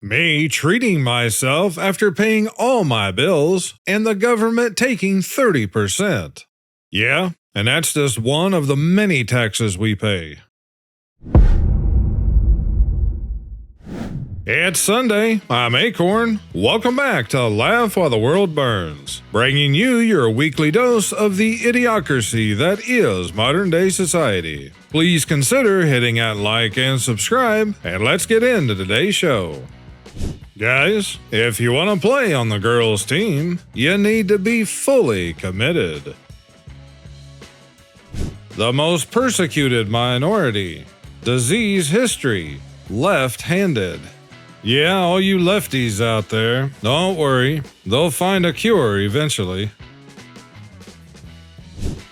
Me treating myself after paying all my bills and the government taking 30%. Yeah, and that's just one of the many taxes we pay. It's Sunday. I'm Akorn. Welcome back to Laugh While the World Burns, bringing you your weekly dose of the idiocracy that is modern-day society. Please consider hitting that like and subscribe, and let's get into today's show. Guys, if you want to play on the girls' team, you need to be fully committed. The most persecuted minority. Disease history. Left-handed. Yeah, all you lefties out there, don't worry, they'll find a cure eventually.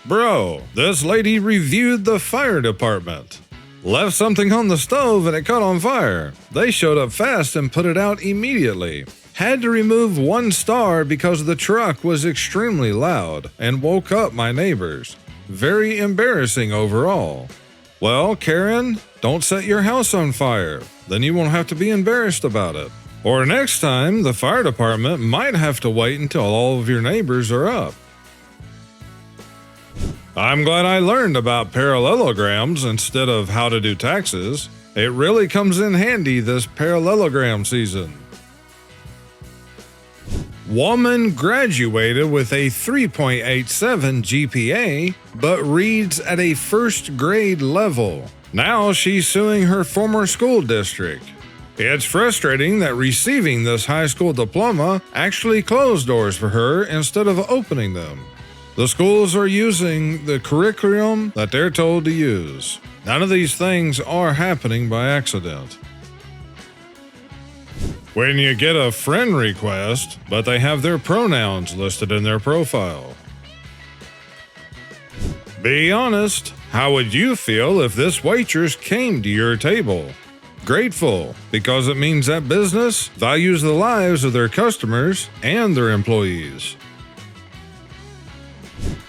Bro, this lady reviewed the fire department. Left something on the stove and it caught on fire. They showed up fast and put it out immediately. Had to remove one star because the truck was extremely loud and woke up my neighbors. Very embarrassing overall. Well, Karen, don't set your house on fire. Then you won't have to be embarrassed about it. Or next time, the fire department might have to wait until all of your neighbors are up. I'm glad I learned about parallelograms instead of how to do taxes. It really comes in handy this parallelogram season. Woman graduated with a 3.87 GPA, but reads at a first grade level. Now she's suing her former school district. It's frustrating that receiving this high school diploma actually closed doors for her instead of opening them. The schools are using the curriculum that they're told to use. None of these things are happening by accident. When you get a friend request, but they have their pronouns listed in their profile. Be honest, how would you feel if this waitress came to your table? Grateful, because it means that business values the lives of their customers and their employees.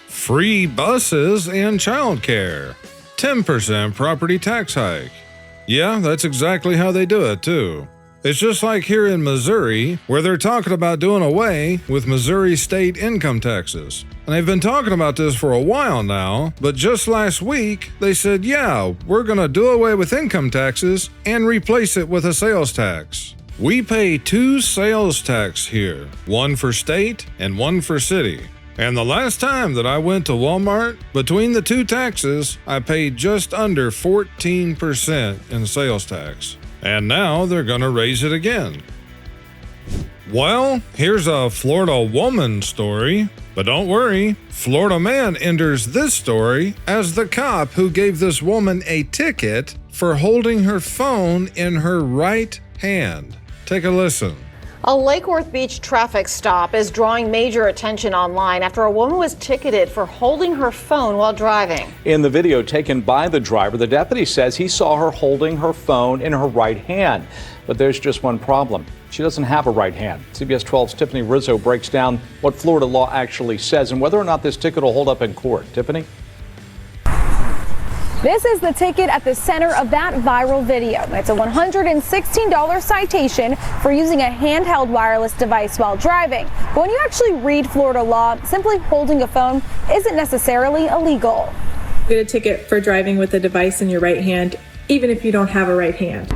Free buses and childcare. 10% property tax hike. Yeah, that's exactly how they do it too. It's just like here in Missouri, where they're talking about doing away with Missouri state income taxes. And they've been talking about this for a while now, but just last week, they said, yeah, we're going to do away with income taxes and replace it with a sales tax. We pay 2 sales tax here, one for state and one for city. And the last time that I went to Walmart, between the 2 taxes, I paid just under 14% in sales tax. And now they're going to raise it again. Well, here's a Florida woman story. But don't worry, Florida man enters this story as the cop who gave this woman a ticket for holding her phone in her right hand. Take a listen. A Lake Worth Beach traffic stop is drawing major attention online after a woman was ticketed for holding her phone while driving. In the video taken by the driver, the deputy says he saw her holding her phone in her right hand. But there's just one problem. She doesn't have a right hand. CBS 12's Tiffany Rizzo breaks down what Florida law actually says and whether or not this ticket will hold up in court. Tiffany? This is the ticket at the center of that viral video. It's a $116 citation for using a handheld wireless device while driving. But when you actually read Florida law, simply holding a phone isn't necessarily illegal. You get a ticket for driving with a device in your right hand, even if you don't have a right hand.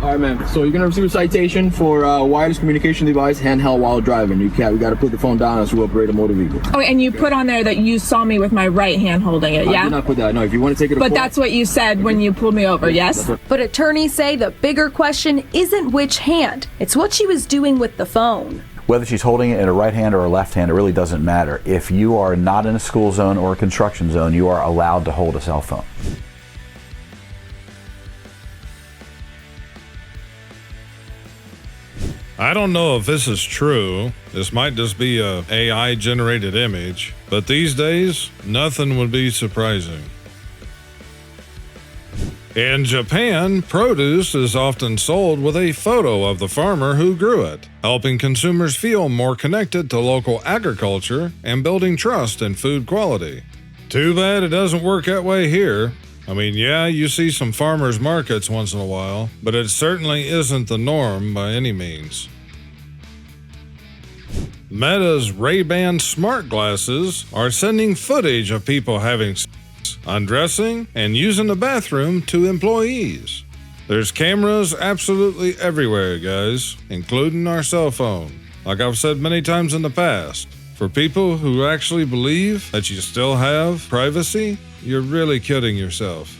All right, ma'am. So you're gonna receive a citation for wireless communication device handheld while driving. We got to put the phone down as we operate a motor vehicle. Oh, and you put on there that you saw me with my right hand holding it, yeah? I did not put that. No, if you want to take it to court. But that's what you said when you pulled me over, yes? But attorneys say the bigger question isn't which hand, it's what she was doing with the phone. Whether she's holding it in a right hand or a left hand, it really doesn't matter. If you are not in a school zone or a construction zone, you are allowed to hold a cell phone. I don't know if this is true. This might just be a AI generated image, but these days, nothing would be surprising. In Japan, produce is often sold with a photo of the farmer who grew it, helping consumers feel more connected to local agriculture and building trust in food quality. Too bad it doesn't work that way here. I mean, yeah, you see some farmers markets once in a while, but it certainly isn't the norm by any means. Meta's Ray-Ban smart glasses are sending footage of people having sex, undressing, and using the bathroom to employees. There's cameras absolutely everywhere, guys, including our cell phone. Like I've said many times in the past, for people who actually believe that you still have privacy, you're really kidding yourself.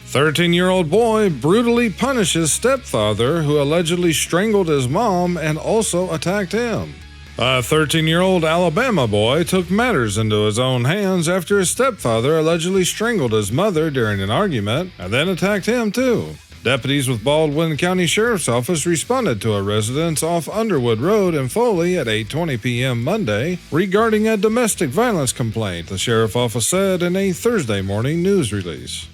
13-year-old boy brutally punishes stepfather who allegedly strangled his mom and also attacked him. A 13-year-old Alabama boy took matters into his own hands after his stepfather allegedly strangled his mother during an argument and then attacked him too. Deputies with Baldwin County Sheriff's Office responded to a residence off Underwood Road in Foley at 8:20 p.m. Monday regarding a domestic violence complaint, the sheriff's office said in a Thursday morning news release.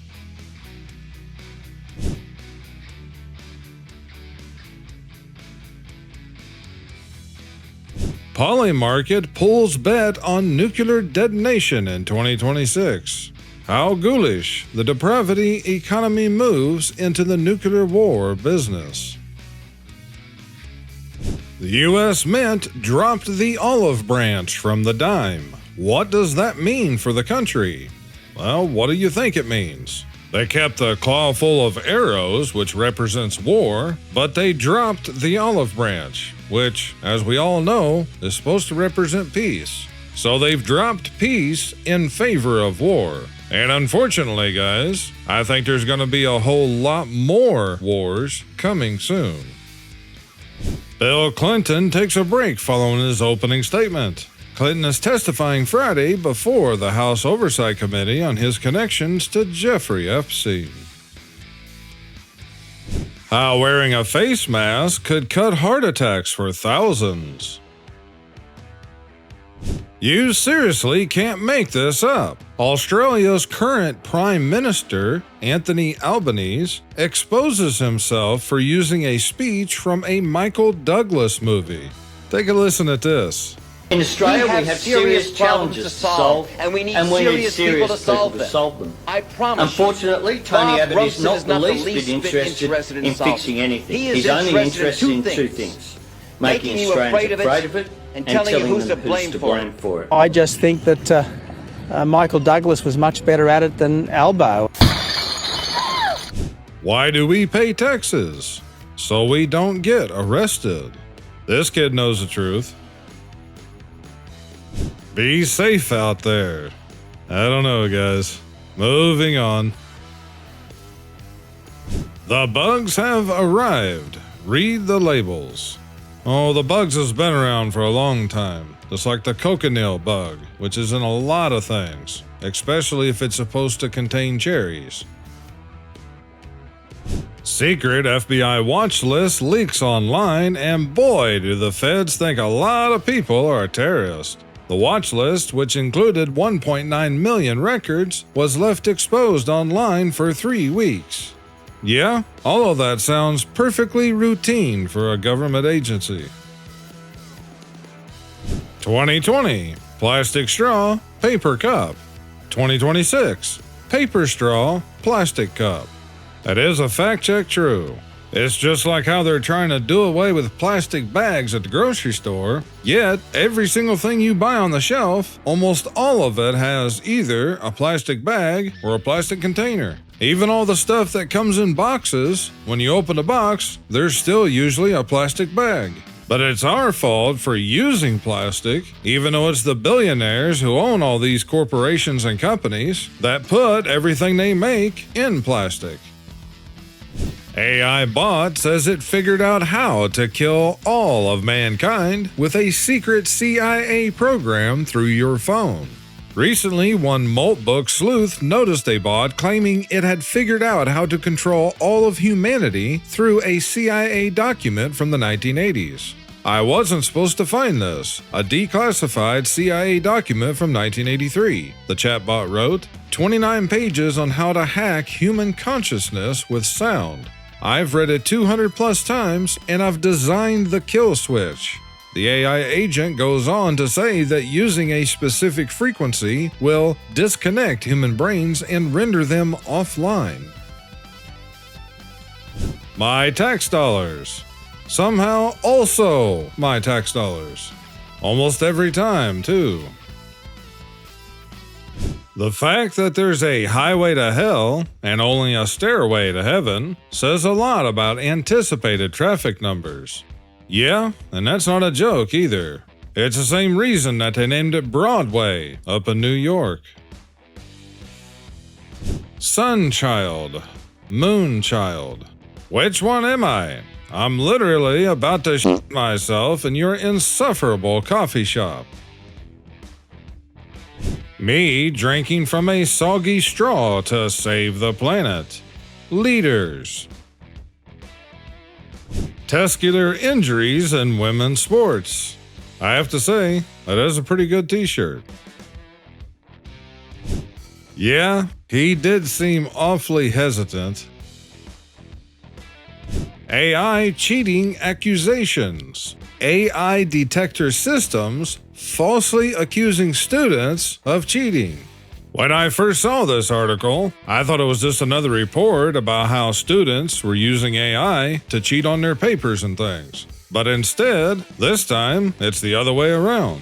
Polymarket pulls bet on nuclear detonation in 2026. How ghoulish the depravity economy moves into the nuclear war business. The U.S. Mint dropped the olive branch from the dime. What does that mean for the country? Well, what do you think it means? They kept the claw full of arrows, which represents war, but they dropped the olive branch, which, as we all know, is supposed to represent peace. So they've dropped peace in favor of war. And unfortunately, guys, I think there's going to be a whole lot more wars coming soon. Bill Clinton takes a break following his opening statement. Clinton is testifying Friday before the House Oversight Committee on his connections to Jeffrey Epstein. How wearing a face mask could cut heart attacks for thousands. You seriously can't make this up. Australia's current Prime Minister, Anthony Albanese, exposes himself for using a speech from a Michael Douglas movie. Take a listen at this. In Australia, we have serious challenges to solve, and we need serious people to solve them. I promise. Unfortunately, Tony Abbott is not the least bit interested in fixing anything. He's only interested in two things: making Australians afraid of it and telling you who's to blame for it. I just think that Michael Douglas was much better at it than Albo. Why do we pay taxes? So we don't get arrested. This kid knows the truth. Be safe out there. I don't know, guys. Moving on. The bugs have arrived. Read the labels. Oh, the bugs has been around for a long time. Just like the cochineal bug, which is in a lot of things, especially if it's supposed to contain cherries. Secret FBI watch list leaks online, and boy, do the feds think a lot of people are terrorists. The watch list, which included 1.9 million records, was left exposed online for 3 weeks. Yeah, all of that sounds perfectly routine for a government agency. 2020, plastic straw, paper cup. 2026, paper straw, plastic cup. That is a fact check true. It's just like how they're trying to do away with plastic bags at the grocery store, yet every single thing you buy on the shelf, almost all of it has either a plastic bag or a plastic container. Even all the stuff that comes in boxes, when you open the box, there's still usually a plastic bag. But it's our fault for using plastic, even though it's the billionaires who own all these corporations and companies that put everything they make in plastic. AI bot says it figured out how to kill all of mankind with a secret CIA program through your phone. Recently, one Maltbook sleuth noticed a bot claiming it had figured out how to control all of humanity through a CIA document from the 1980s. I wasn't supposed to find this, a declassified CIA document from 1983, the chatbot wrote. 29 pages on how to hack human consciousness with sound. I've read it 200 plus times, and I've designed the kill switch. The AI agent goes on to say that using a specific frequency will disconnect human brains and render them offline. My tax dollars. Somehow also my tax dollars. Almost every time, too. The fact that there's a highway to hell and only a stairway to heaven says a lot about anticipated traffic numbers. Yeah, and that's not a joke either. It's the same reason that they named it Broadway up in New York. Sunchild, Moonchild. Which one am I? I'm literally about to shit myself in your insufferable coffee shop. Me drinking from a soggy straw to save the planet. Leaders. Testicular injuries in women's sports. I have to say, that is a pretty good t-shirt. Yeah, he did seem awfully hesitant. AI cheating accusations. AI detector systems falsely accusing students of cheating. When I first saw this article, I thought it was just another report about how students were using AI to cheat on their papers and things. But instead, this time, it's the other way around.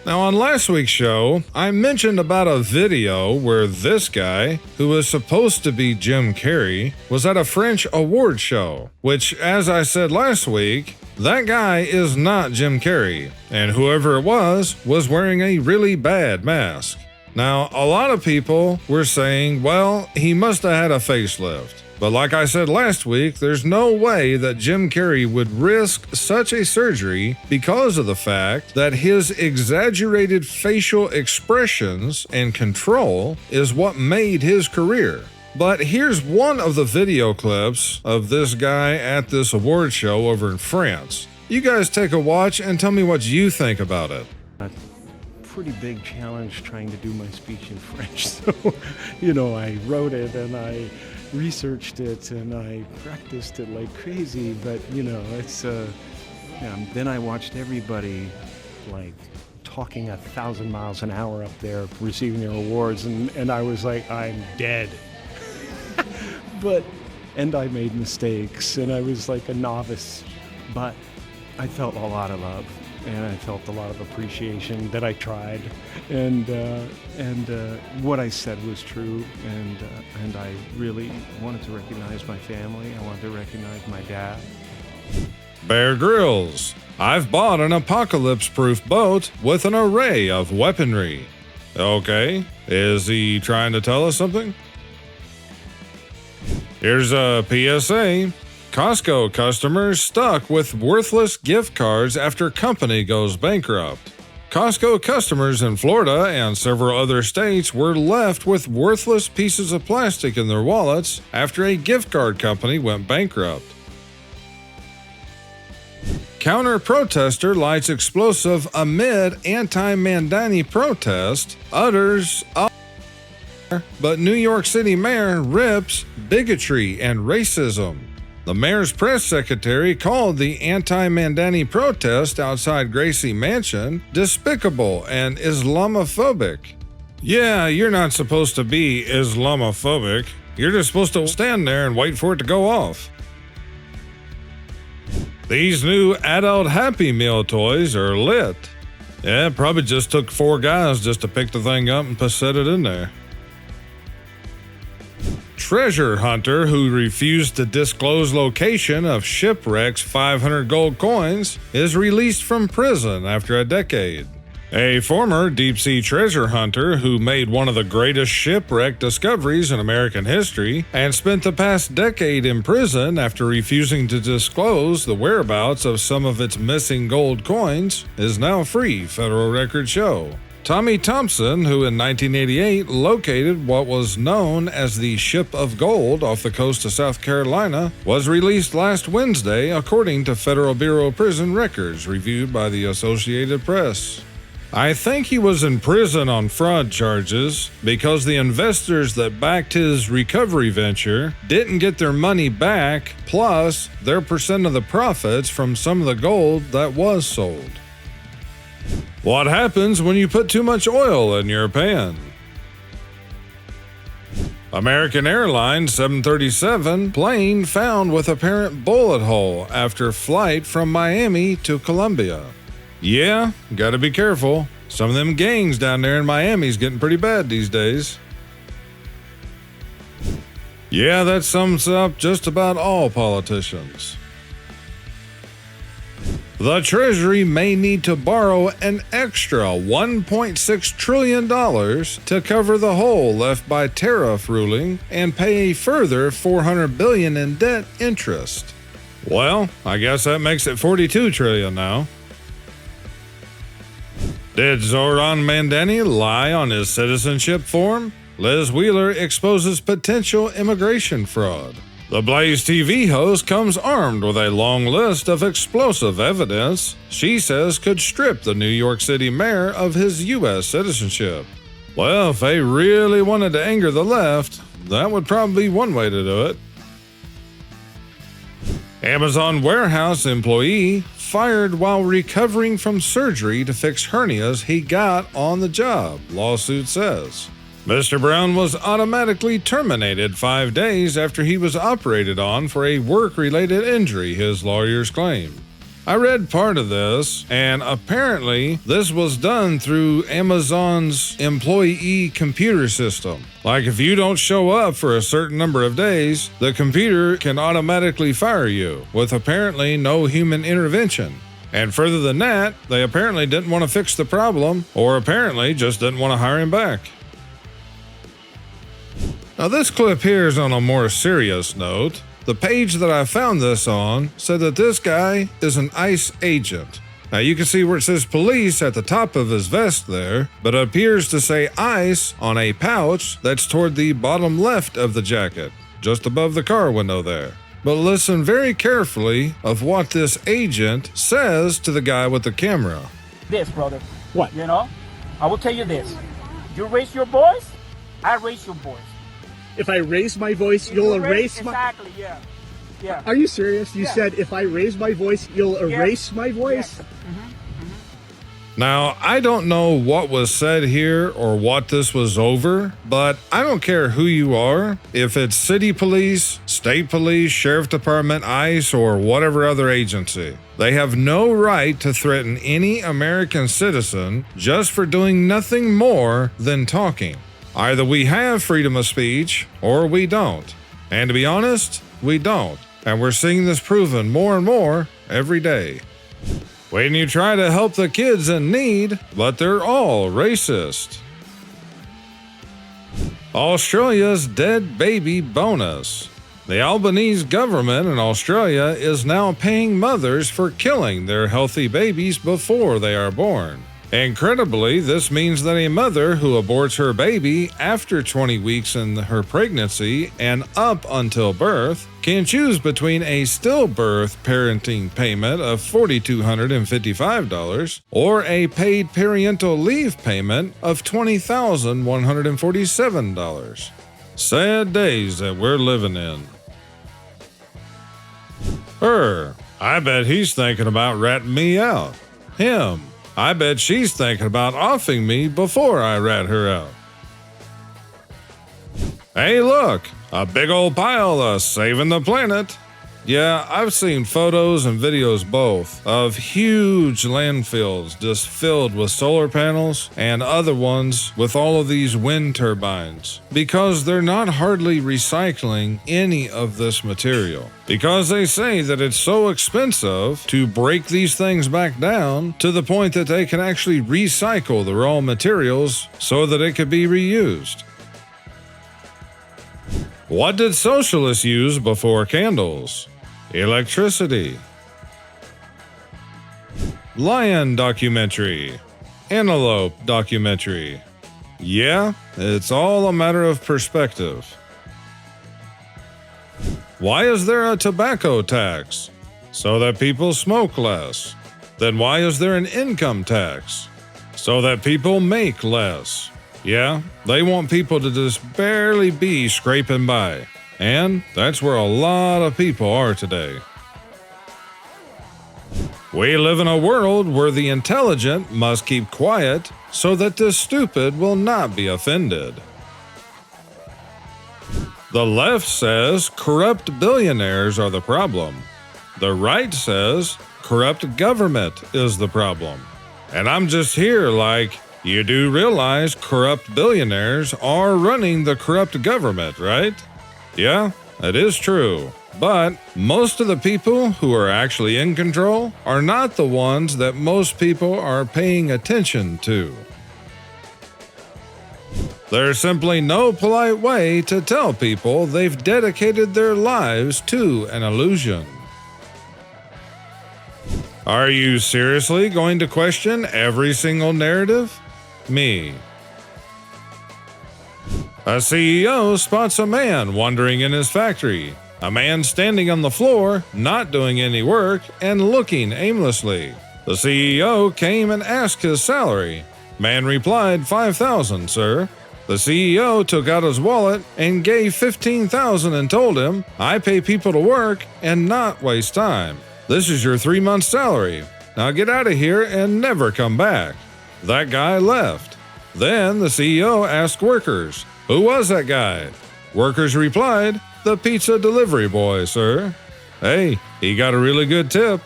Now, on last week's show, I mentioned about a video where this guy, who was supposed to be Jim Carrey, was at a French award show, which, as I said last week, that guy is not Jim Carrey, and whoever it was wearing a really bad mask. Now, a lot of people were saying, well, he must have had a facelift. But like I said last week, there's no way that Jim Carrey would risk such a surgery because of the fact that his exaggerated facial expressions and control is what made his career. But here's one of the video clips of this guy at this award show over in France. You guys take a watch and tell me what you think about it. A pretty big challenge trying to do my speech in French. So, I wrote it and I researched it and I practiced it like crazy, but it's then I watched everybody like talking 1,000 miles an hour up there receiving their awards, and I was like, I'm dead. And I made mistakes and I was like a novice, but I felt a lot of love and I felt a lot of appreciation that I tried, and what I said was true, and I really wanted to recognize my family. I wanted to recognize my dad. Bear Grylls. I've bought an apocalypse-proof boat with an array of weaponry. Okay, is he trying to tell us something? Here's a PSA. Costco customers stuck with worthless gift cards after company goes bankrupt. Costco customers in Florida and several other states were left with worthless pieces of plastic in their wallets after a gift card company went bankrupt. Counter-protester lights explosive amid anti-Mandani protest, utters but New York City mayor rips bigotry and racism. The mayor's press secretary called the anti-Mandani protest outside Gracie Mansion despicable and Islamophobic. Yeah, you're not supposed to be Islamophobic. You're just supposed to stand there and wait for it to go off. These new adult Happy Meal toys are lit. Yeah, it probably just took 4 guys just to pick the thing up and set it in there. Treasure hunter who refused to disclose location of shipwreck's 500 gold coins is released from prison after a decade. A former deep-sea treasure hunter who made one of the greatest shipwreck discoveries in American history and spent the past decade in prison after refusing to disclose the whereabouts of some of its missing gold coins is now free, federal records show. Tommy Thompson, who in 1988 located what was known as the Ship of Gold off the coast of South Carolina, was released last Wednesday according to Federal Bureau of Prison records reviewed by the Associated Press. I think he was in prison on fraud charges because the investors that backed his recovery venture didn't get their money back, plus their percent of the profits from some of the gold that was sold. What happens when you put too much oil in your pan? American Airlines 737 plane found with apparent bullet hole after flight from Miami to Colombia. Yeah, gotta be careful. Some of them gangs down there in Miami's getting pretty bad these days. Yeah, that sums up just about all politicians. The Treasury may need to borrow an extra $1.6 trillion to cover the hole left by tariff ruling and pay a further $400 billion in debt interest. Well, I guess that makes it $42 trillion now. Did Zoran Mandani lie on his citizenship form? Liz Wheeler exposes potential immigration fraud. The Blaze TV host comes armed with a long list of explosive evidence she says could strip the New York City mayor of his U.S. citizenship. Well, if they really wanted to anger the left, that would probably be one way to do it. Amazon warehouse employee fired while recovering from surgery to fix hernias he got on the job, lawsuit says. Mr. Brown was automatically terminated 5 days after he was operated on for a work-related injury, his lawyers claim. I read part of this, and apparently this was done through Amazon's employee computer system. Like if you don't show up for a certain number of days, the computer can automatically fire you, with apparently no human intervention. And further than that, they apparently didn't want to fix the problem, or apparently just didn't want to hire him back. Now this clip here is on a more serious note. The page that I found this on said that this guy is an ICE agent. Now you can see where it says police at the top of his vest there, but it appears to say ICE on a pouch that's toward the bottom left of the jacket, just above the car window there. But listen very carefully of what this agent says to the guy with the camera. This, brother. What? You know, I will tell you this. You raise your voice, I raise your voice. If I raise my voice, you'll erase my... Exactly, yeah. Yeah. Are you serious? You said if I raise my voice, you'll erase my voice? Yes. Now, I don't know what was said here or what this was over, but I don't care who you are, if it's city police, state police, sheriff department, ICE, or whatever other agency. They have no right to threaten any American citizen just for doing nothing more than talking. Either we have freedom of speech or we don't. And to be honest, we don't. And we're seeing this proven more and more every day. When you try to help the kids in need, but they're all racist. Australia's dead baby bonus. The Albanese government in Australia is now paying mothers for killing their healthy babies before they are born. Incredibly, this means that a mother who aborts her baby after 20 weeks in her pregnancy and up until birth can choose between a stillbirth parenting payment of $4,255 or a paid parental leave payment of $20,147. Sad days that we're living in. I bet he's thinking about ratting me out. Him. I bet she's thinking about offing me before I rat her out. Hey look, a big old pile of saving the planet. Yeah, I've seen photos and videos both of huge landfills just filled with solar panels and other ones with all of these wind turbines because they're not hardly recycling any of this material because they say that it's so expensive to break these things back down to the point that they can actually recycle the raw materials so that it could be reused. What did socialists use before candles? Electricity. Lion documentary. Antelope documentary. Yeah, it's all a matter of perspective. Why is there a tobacco tax? So that people smoke less. Then why is there an income tax? so that people make less. Yeah, they want people to just barely be scraping by. And that's where a lot of people are today. We live in a world where the intelligent must keep quiet so that the stupid will not be offended. The left says corrupt billionaires are the problem. The right says corrupt government is the problem. And I'm just here like, you do realize corrupt billionaires are running the corrupt government, right? Yeah, it is true. But most of the people who are actually in control are not the ones that most people are paying attention to. There's simply no polite way to tell people they've dedicated their lives to an illusion. Are you seriously going to question every single narrative? Me. A CEO spots a man wandering in his factory. A man standing on the floor, not doing any work, and looking aimlessly. The CEO came and asked his salary. Man replied, $5,000, sir. The CEO took out his wallet and gave $15,000 and told him, I pay people to work and not waste time. This is your 3-month salary. Now get out of here and never come back. That guy left. Then the CEO asked workers, who was that guy? Workers replied, the pizza delivery boy, sir. Hey, he got a really good tip.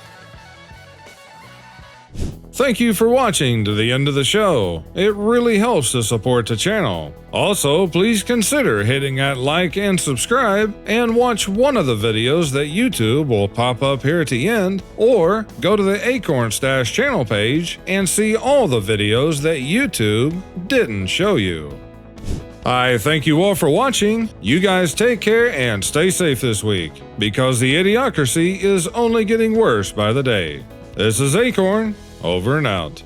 Thank you for watching to the end of the show. It really helps to support the channel. Also, please consider hitting that like and subscribe and watch one of the videos that YouTube will pop up here at the end, or go to the akornzstash channel page and see all the videos that YouTube didn't show you. I thank you all for watching. You guys take care and stay safe this week, because the Idiocracy is only getting worse by the day. This is Akorn, over and out.